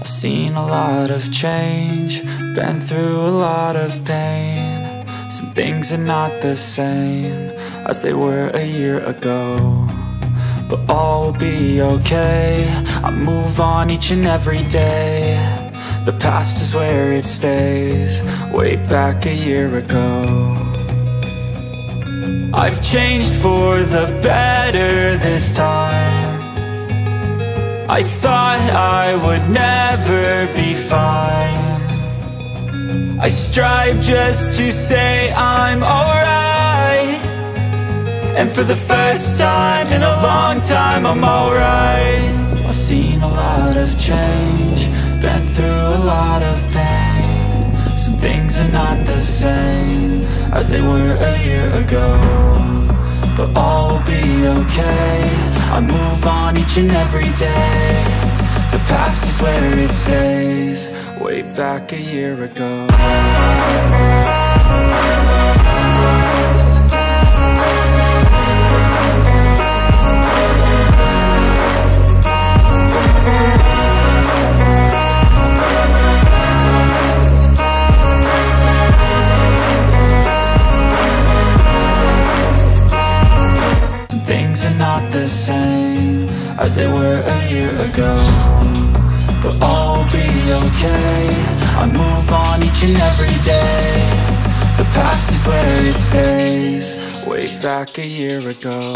I've seen a lot of change, been through a lot of pain. Some things are not the same as they were a year ago, but all will be okay. I move on each and every day. The past is where it stays, way back a year ago. I've changed for the better this time. I thought I would never be fine. I strive just to say I'm alright, and for the first time in a long time I'm alright. I've seen a lot of change, been through a lot of pain. Some things are not the same as they were a year ago, but all will be okay. I move on each and every day. The past is where it stays, way back a year ago. Things are not the same as they were a year ago, but all will be okay. I move on each and every day. The past is where it stays, way back a year ago.